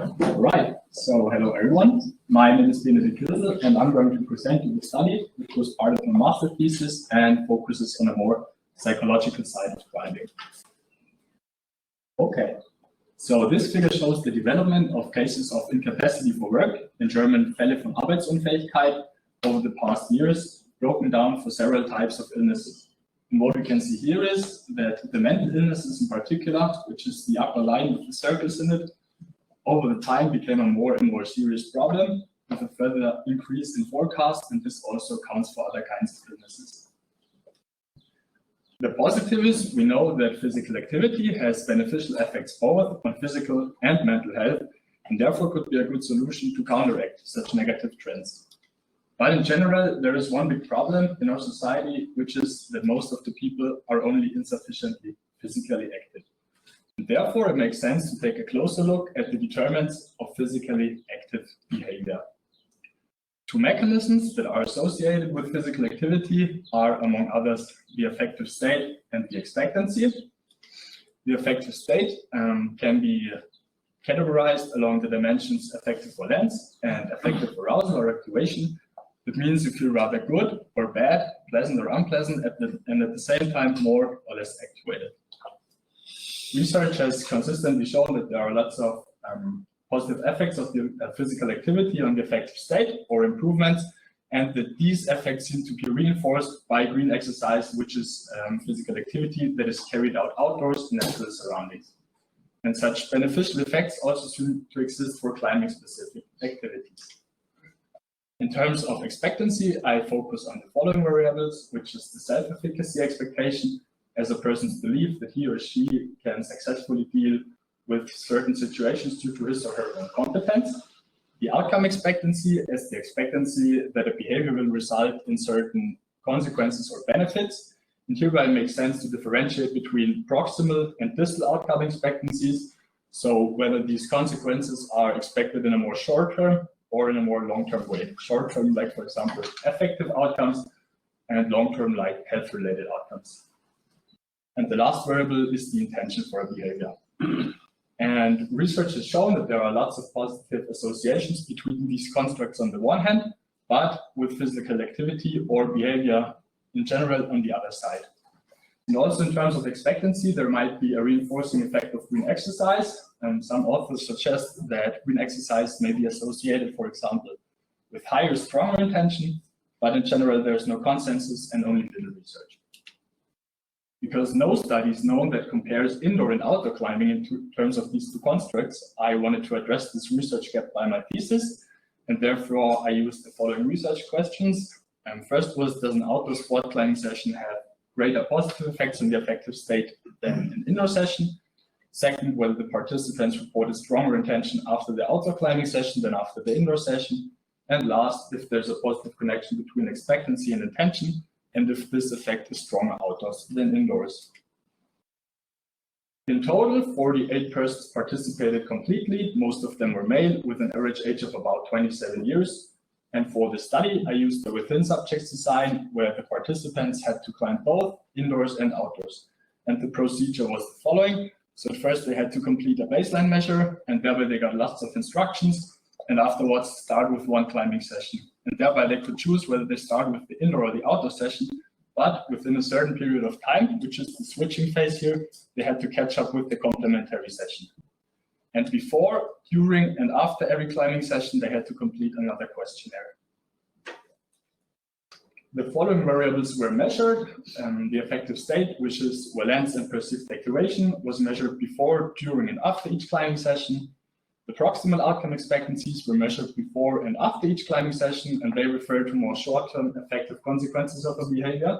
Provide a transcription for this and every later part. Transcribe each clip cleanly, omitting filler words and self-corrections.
Right, so hello everyone. My name is Benedikt Hösl and I'm going to present you the study which was part of my master thesis and focuses on a more psychological side of climbing. Okay, so this figure shows the development of cases of incapacity for work, in German Fälle von Arbeitsunfähigkeit, over the past years, broken down for several types of illnesses. And what we can see here is that the mental illnesses in particular, which is the upper line with the circles in it, over the time became a more and more serious problem with a further increase in forecast, and this also counts for other kinds of illnesses. The positive is we know that physical activity has beneficial effects both on physical and mental health, and therefore could be a good solution to counteract such negative trends. But in general, there is one big problem in our society, which is that most of the people are only insufficiently physically active. And therefore, it makes sense to take a closer look at the determinants of physically active behavior. Two mechanisms that are associated with physical activity are, among others, the affective state and the expectancy. The affective state can be categorized along the dimensions affective valence and affective arousal or activation. It means you feel rather good or bad, pleasant or unpleasant, and at the same time more or less activated. Research has consistently shown that there are lots of positive effects of the physical activity on the affective state or improvements, and that these effects seem to be reinforced by green exercise, which is physical activity that is carried out outdoors in natural surroundings. And such beneficial effects also seem to exist for climbing-specific activities. In terms of expectancy, I focus on the following variables, which is the self-efficacy expectation, as a person's belief that he or she can successfully deal with certain situations due to his or her own competence. The outcome expectancy is the expectancy that a behavior will result in certain consequences or benefits. And hereby it makes sense to differentiate between proximal and distal outcome expectancies. So whether these consequences are expected in a more short-term or in a more long-term way. Short-term, like for example, affective outcomes, and long-term, like health-related outcomes. And the last variable is the intention for a behavior. And research has shown that there are lots of positive associations between these constructs on the one hand, but with physical activity or behavior in general on the other side. And also in terms of expectancy, there might be a reinforcing effect of green exercise. And some authors suggest that green exercise may be associated, for example, with higher, stronger intention, but in general, there's no consensus and only little research. Because no study is known that compares indoor and outdoor climbing in terms of these two constructs, I wanted to address this research gap by my thesis, and therefore I used the following research questions. First was, does an outdoor sport climbing session have greater positive effects on the affective state than an indoor session? Second, whether the participants reported stronger intention after the outdoor climbing session than after the indoor session? And last, if there's a positive connection between expectancy and intention, and if this effect is stronger outdoors than indoors. In total, 48 persons participated completely. Most of them were male with an average age of about 27 years. And for the study, I used the within subjects design where the participants had to climb both indoors and outdoors. And the procedure was the following. So at first they had to complete a baseline measure, and thereby they got lots of instructions, and afterwards start with one climbing session. And thereby they could choose whether they start with the indoor or the outdoor session, but within a certain period of time, which is the switching phase here, they had to catch up with the complementary session. And before, during, and after every climbing session, they had to complete another questionnaire. The following variables were measured. The affective state, which is valence and perceived activation, was measured before, during, and after each climbing session. The proximal outcome expectancies were measured before and after each climbing session, and they refer to more short-term effective consequences of a behavior.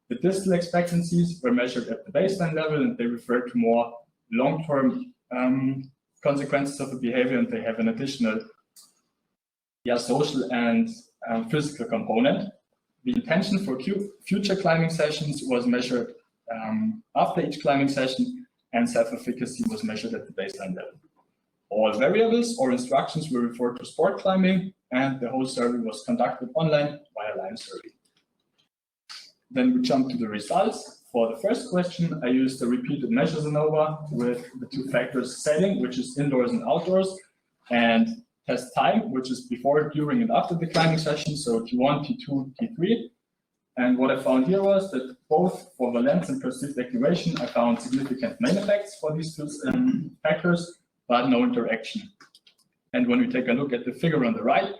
The distal expectancies were measured at the baseline level, and they refer to more long-term consequences of a behavior, and they have an additional social and physical component. The intention for future climbing sessions was measured after each climbing session, and self-efficacy was measured at the baseline level. All variables or instructions were referred to sport climbing, and the whole survey was conducted online via line survey. Then we jump to the results. For the first question, I used the repeated measures ANOVA with the two factors setting, which is indoors and outdoors, and test time, which is before, during, and after the climbing session, so T1, T2, T3. And what I found here was that both for valence and perceived activation, I found significant main effects for these two factors, but no interaction. And when we take a look at the figure on the right,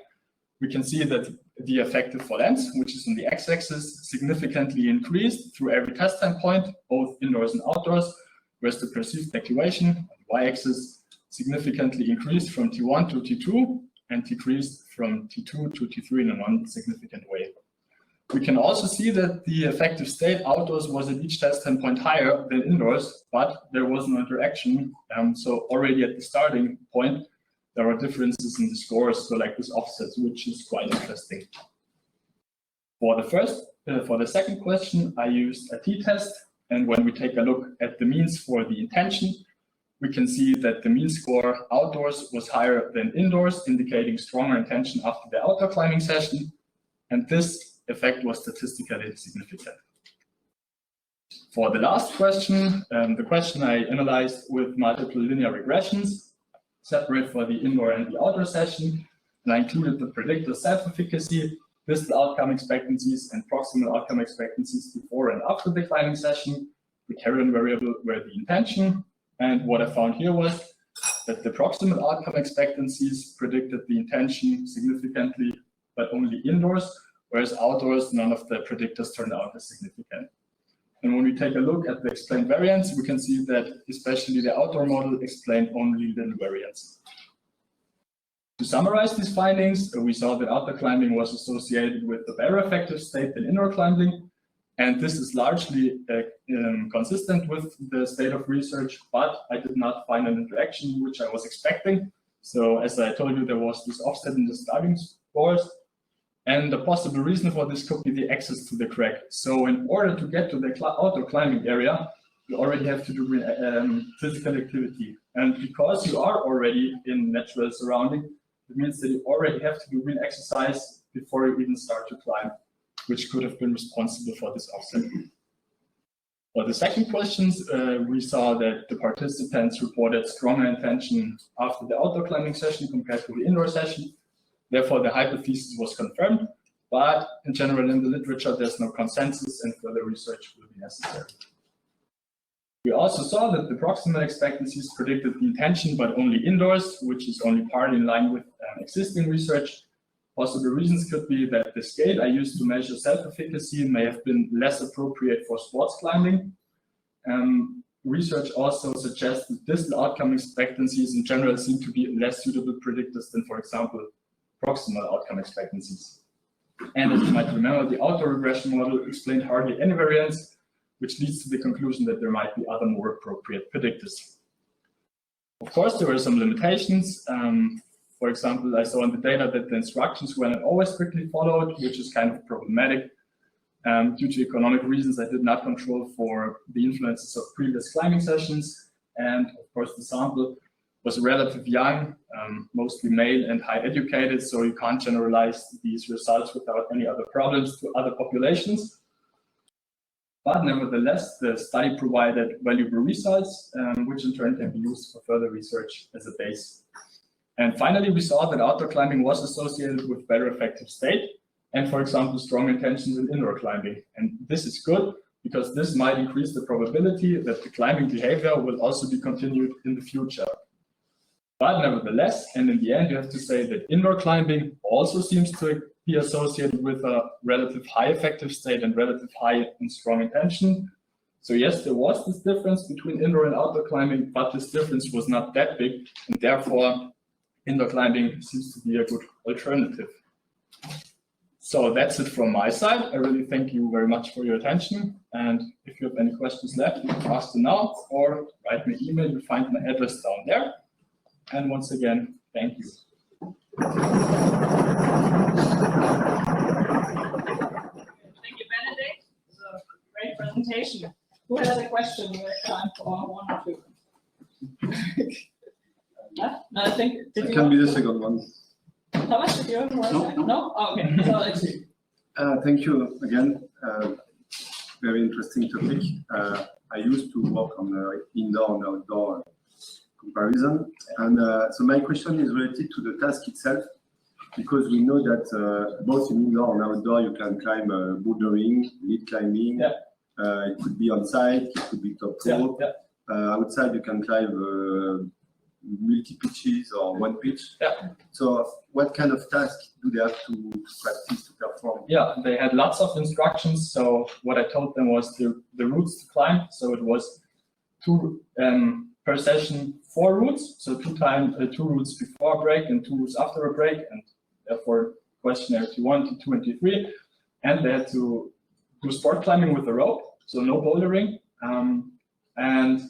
we can see that the effective valence, which is on the x-axis, significantly increased through every test time point, both indoors and outdoors, whereas the perceived activation on the y-axis significantly increased from T1 to T2 and decreased from T2 to T3 in a non-significant way. We can also see that the effective state outdoors was at each test time point higher than indoors, but there was no interaction. So already at the starting point, there are differences in the scores, so like this offset, which is quite interesting. For the second question, I used a t-test, and when we take a look at the means for the intention, we can see that the mean score outdoors was higher than indoors, indicating stronger intention after the outdoor climbing session, and this effect was statistically significant. For the last question, the question I analyzed with multiple linear regressions, separate for the indoor and the outdoor session, and I included the predictor self-efficacy, distal outcome expectancies, and proximal outcome expectancies before and after the climbing session. The criterion variable were the intention, and what I found here was that the proximal outcome expectancies predicted the intention significantly, but only indoors, whereas outdoors, none of the predictors turned out as significant. And when we take a look at the explained variance, we can see that especially the outdoor model explained only little variance. To summarize these findings, we saw that outdoor climbing was associated with a better effective state than indoor climbing, and this is largely consistent with the state of research, but I did not find an interaction which I was expecting. So as I told you, there was this offset in the starting scores. And the possible reason for this could be the access to the crack. So in order to get to the outdoor climbing area, you already have to do physical activity. And because you are already in natural surrounding, it means that you already have to do real exercise before you even start to climb, which could have been responsible for this offset. For the second questions, we saw that the participants reported stronger intention after the outdoor climbing session compared to the indoor session. Therefore, the hypothesis was confirmed, but in general in the literature, there's no consensus and further research will be necessary. We also saw that the proximal expectancies predicted the intention, but only indoors, which is only partly in line with existing research. Possible reasons could be that the scale I used to measure self-efficacy may have been less appropriate for sports climbing. Research also suggests that distal outcome expectancies in general seem to be less suitable predictors than, for example, proximal outcome expectancies. And as you might remember, the outdoor regression model explained hardly any variance, which leads to the conclusion that there might be other more appropriate predictors. Of course, there were some limitations. For example, I saw in the data that the instructions were not always strictly followed, which is kind of problematic. Due to economic reasons, I did not control for the influences of previous climbing sessions. And of course, the sample was relatively young, mostly male and high educated, so you can't generalize these results without any other problems to other populations. But nevertheless, the study provided valuable results, which in turn can be used for further research as a base. And finally, we saw that outdoor climbing was associated with better effective state and, for example, strong intentions in indoor climbing. And this is good because this might increase the probability that the climbing behavior will also be continued in the future. But nevertheless, and in the end, you have to say that indoor climbing also seems to be associated with a relative high effective state and relative high and strong intention. So yes, there was this difference between indoor and outdoor climbing, but this difference was not that big, and therefore indoor climbing seems to be a good alternative. So that's it from my side. I really thank you very much for your attention. And if you have any questions left, you can ask them now or write me an email. You'll find my address down there. And once again, thank you. Thank you, Benedikt. It's a great presentation. Who has a question? We have time for one or two. No, I think it can be the second one. Thomas, did you have one? No? Oh, okay, so let's see. Thank you again. Very interesting topic. I used to work on indoor and outdoor comparison. And so my question is related to the task itself, because we know that both in indoor and outdoor you can climb bouldering, lead climbing. Yeah. It could be on site, it could be top rope. Yeah. Outside you can climb multi-pitches or one pitch. Yeah. So what kind of tasks do they have to practice to perform? Yeah, they had lots of instructions. So what I told them was the routes to climb. So it was two per session, 4 routes. So two routes before a break and 2 routes after a break, and therefore questionnaire T1, T2, and T3. And they had to do sport climbing with a rope, so no bouldering, and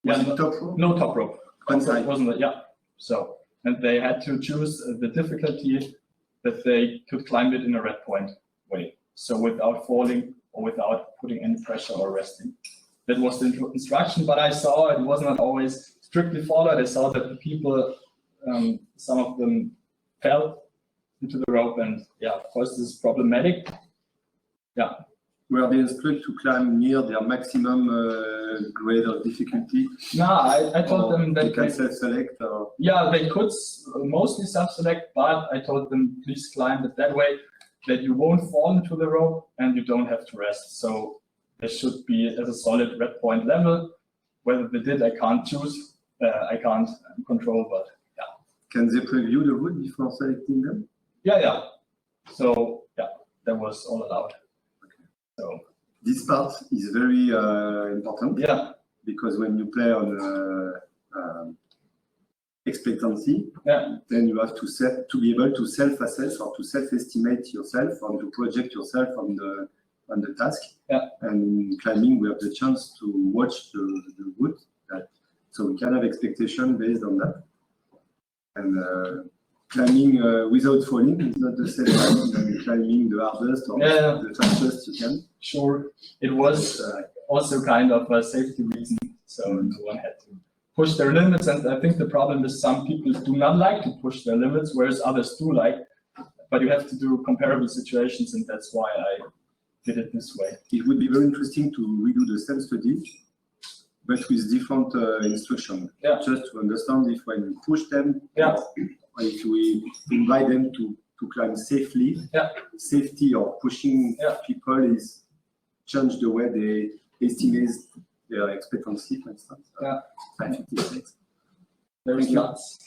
Was it top rope? no top rope. On site. Wasn't it? Yeah. So, and they had to choose the difficulty that they could climb it in a red point way. So without falling or without putting any pressure or resting. That was the instruction, but I saw it was not always strictly followed. I saw that the people, some of them fell into the rope, and yeah, of course this is problematic. Yeah. Were they instructed to climb near their maximum grade of difficulty? No, I told them that they can self-select. Or... Yeah, they could mostly self-select, but I told them please climb it that way that you won't fall into the rope and you don't have to rest. So there should be at a solid red point level. Whether they did, I can't choose. I can't control, but yeah. Can they preview the route before selecting them? Yeah. So yeah, that was all allowed. So this part is very important. Yeah. Because when you play on expectancy, yeah, then you have to be able to self-assess or to self-estimate yourself and to project yourself on the task. Yeah. And in climbing, we have the chance to watch the route. So we can have expectation based on that. And climbing without falling is not the same as climbing the hardest or the fastest you can. Sure, it was also kind of a safety reason. So no one had to push their limits, and I think the problem is some people do not like to push their limits, whereas others do like. But you have to do comparable situations, and that's why I did it this way. It would be very interesting to redo the same study, but with different instruction. Yeah. Just to understand if when you push them, Yeah. if we invite them to climb safely, Yeah. safety or pushing people is change the way they estimate their expectancy, for instance. Yeah. I think it's There's lots.